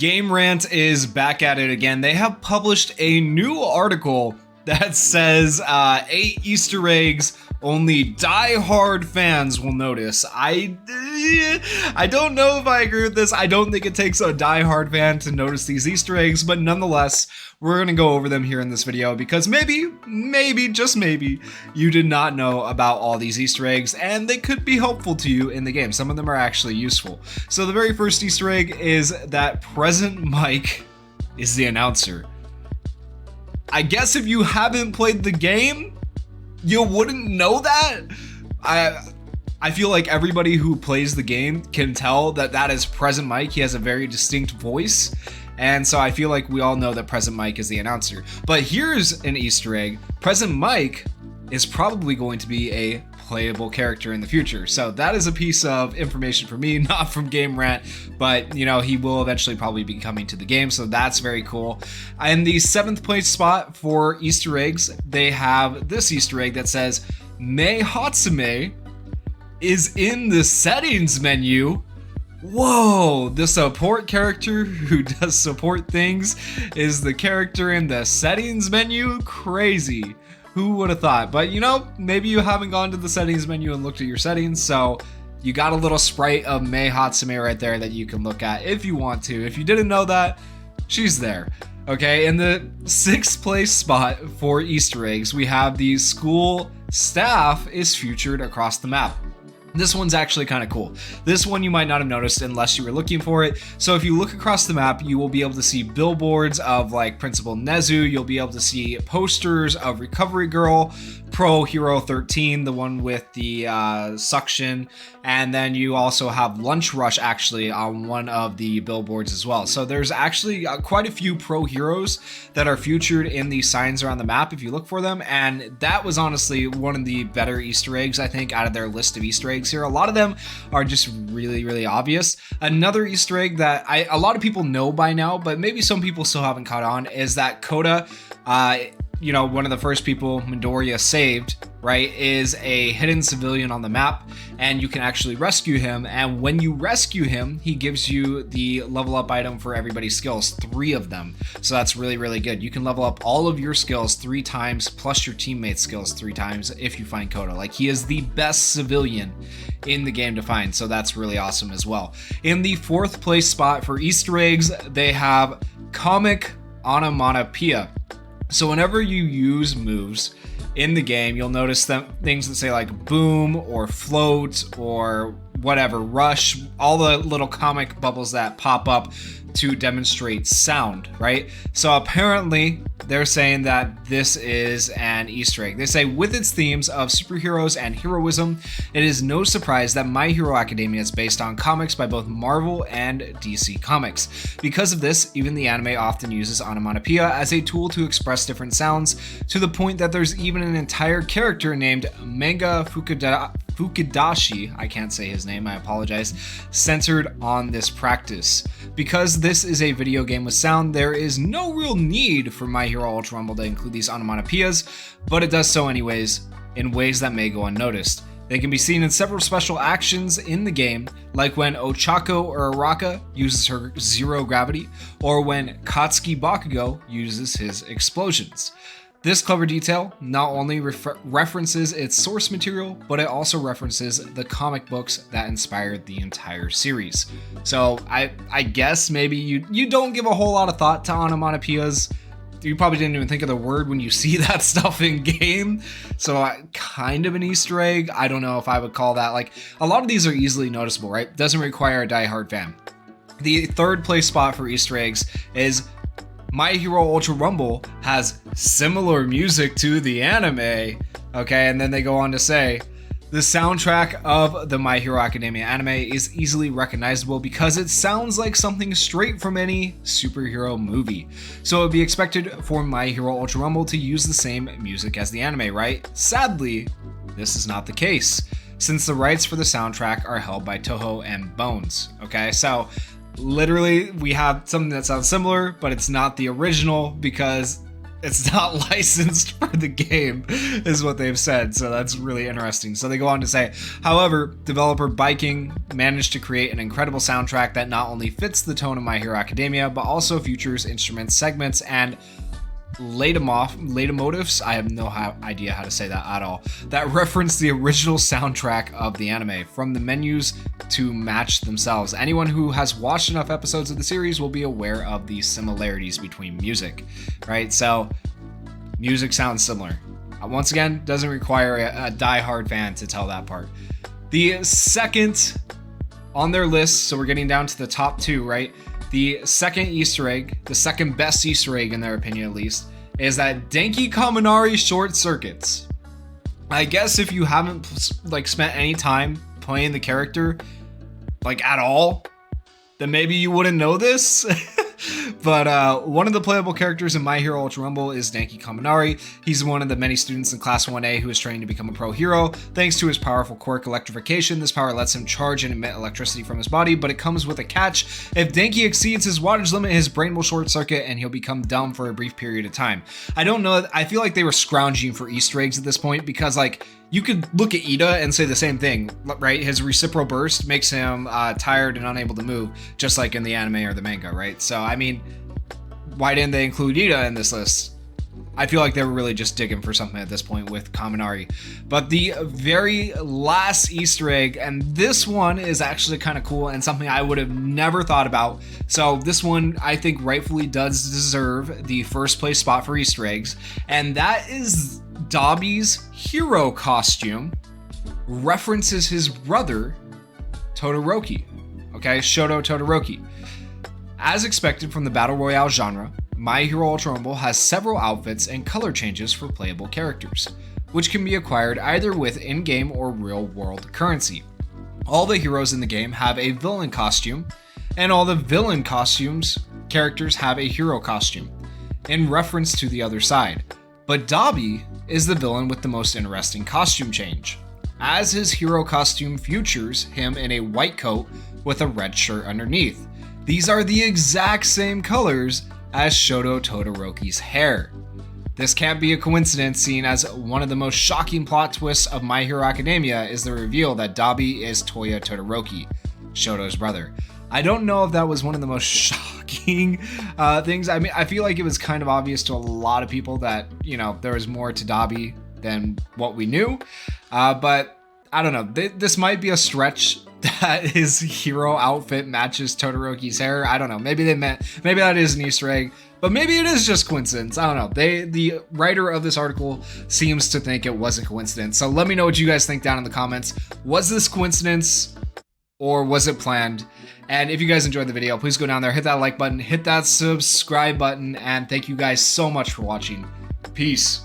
Game Rant is back at it again. They have published a new article that says 8 Easter eggs only die-hard fans will notice. I don't know if I agree with this. I don't think it takes a die-hard fan to notice these Easter eggs, but nonetheless, we're going to go over them here in this video because maybe, just maybe, you did not know about all these Easter eggs and they could be helpful to you in the game. Some of them are actually useful. So the very first Easter egg is that Present Mike is the announcer. I guess if you haven't played the game, you wouldn't know that. I feel like everybody who plays the game can tell that that is Present Mike. He has a very distinct voice. And so I feel like we all know that Present Mike is the announcer. But here's an Easter egg. Present Mike is probably going to be a playable character in the future. So that is a piece of information for me, not from Game Rant, but you know, he will eventually probably be coming to the game. So that's very cool. In the 7th place spot for Easter eggs, they have this Easter egg that says, Mei Hatsume is in the settings menu. Whoa, the support character who does support things is the character in the settings menu? Crazy. Who would have thought? But you know, maybe you haven't gone to the settings menu and looked at your settings, so you got a little sprite of Mei Hatsume right there that you can look at if you want to. If you didn't know that, she's there. Okay, in the 6th place spot for Easter eggs, we have the school staff is featured across the map. This one's actually kind of cool. This one you might not have noticed unless you were looking for it. So if you look across the map, you will be able to see billboards of like Principal Nezu. You'll be able to see posters of Recovery Girl, Pro Hero 13, the one with the suction. And then you also have Lunch Rush actually on one of the billboards as well. So there's actually quite a few pro heroes that are featured in the signs around the map if you look for them. And that was honestly one of the better Easter eggs, I think, out of their list of Easter eggs here. A lot of them are just really obvious. Another Easter egg that a lot of people know by now, but maybe some people still haven't caught on, is that Coda, you know, one of the first people Midoriya saved, right, is a hidden civilian on the map, and you can actually rescue him. And when you rescue him, he gives you the level up item for everybody's skills, 3 of them. So that's really good. You can level up all of your skills 3 times plus your teammates' skills 3 times if you find Coda. Like, he is the best civilian in the game to find, so that's really awesome as well. In the 4th place spot for Easter eggs, they have comic onomatopoeia. So whenever you use moves in the game, you'll notice things that say like boom or float or whatever, rush, all the little comic bubbles that pop up to demonstrate sound, right? So apparently they're saying that this is an Easter egg. They say, with its themes of superheroes and heroism, it is no surprise that My Hero Academia is based on comics by both Marvel and DC Comics. Because of this, even the anime often uses onomatopoeia as a tool to express different sounds, to the point that there's even an entire character named Manga Fukidashi, I can't say his name, I apologize, centered on this practice. Because this is a video game with sound, there is no real need for My Hero Ultra Rumble to include these onomatopoeias, but it does so anyways, in ways that may go unnoticed. They can be seen in several special actions in the game, like when Ochako or Araka uses her zero gravity, or when Katsuki Bakugo uses his explosions. This clever detail not only references its source material, but it also references the comic books that inspired the entire series. So I guess maybe you don't give a whole lot of thought to onomatopoeias. You probably didn't even think of the word when you see that stuff in game. So kind of an Easter egg. I don't know if I would call that, like, a lot of these are easily noticeable, right? Doesn't require a diehard fan. The 3rd place spot for Easter eggs is My Hero Ultra Rumble has similar music to the anime, okay? And then they go on to say, the soundtrack of the My Hero Academia anime is easily recognizable because it sounds like something straight from any superhero movie. So it would be expected for My Hero Ultra Rumble to use the same music as the anime, right? Sadly, this is not the case, since the rights for the soundtrack are held by Toho and Bones, okay? So literally, we have something that sounds similar, but it's not the original because it's not licensed for the game, is what they've said. So that's really interesting. So they go on to say, however, developer Biking managed to create an incredible soundtrack that not only fits the tone of My Hero Academia, but also features instruments, segments, and leitmotifs, I have no idea how to say that at all, that reference the original soundtrack of the anime, from the menus to match themselves. Anyone who has watched enough episodes of the series will be aware of the similarities between music, right? So, music sounds similar. Once again, doesn't require a die-hard fan to tell that part. The second on their list, so we're getting down to the top 2, right? The second Easter egg, the second best Easter egg in their opinion at least, is that Denki Kaminari short circuits. I guess if you haven't spent any time playing the character at all, then maybe you wouldn't know this. But one of the playable characters in My Hero Ultra Rumble is Denki Kaminari. He's one of the many students in Class 1A who is training to become a pro hero. Thanks to his powerful quirk electrification, this power lets him charge and emit electricity from his body, but it comes with a catch. If Denki exceeds his wattage limit, his brain will short circuit and he'll become dumb for a brief period of time. I don't know, I feel like they were scrounging for Easter eggs at this point, because you could look at Ida and say the same thing, right? His reciprocal burst makes him tired and unable to move, just like in the anime or the manga, right? So, I mean, why didn't they include Ida in this list? I feel like they were really just digging for something at this point with Kaminari. But the very last Easter egg, and this one is actually kind of cool and something I would have never thought about. So this one, I think, rightfully does deserve the first place spot for Easter eggs. And that is Dabi's hero costume references his brother, Todoroki. Okay, Shoto Todoroki. As expected from the Battle Royale genre, My Hero Ultra Rumble has several outfits and color changes for playable characters, which can be acquired either with in-game or real-world currency. All the heroes in the game have a villain costume, and all the villain costumes characters have a hero costume, in reference to the other side. But Dabi is the villain with the most interesting costume change, as his hero costume features him in a white coat with a red shirt underneath. These are the exact same colors as Shoto Todoroki's hair. This can't be a coincidence, seeing as one of the most shocking plot twists of My Hero Academia is the reveal that Dabi is Toya Todoroki, Shoto's brother. I don't know if that was one of the most shocking things. I mean, I feel like it was kind of obvious to a lot of people that, there was more to Dabi than what we knew. But I don't know. This might be a stretch that his hero outfit matches Todoroki's hair. I don't know. Maybe that is an Easter egg, but maybe it is just coincidence. I don't know. The writer of this article seems to think it was a coincidence. So let me know what you guys think down in the comments. Was this coincidence or was it planned? And if you guys enjoyed the video, please go down there, hit that like button, hit that subscribe button, and thank you guys so much for watching. Peace.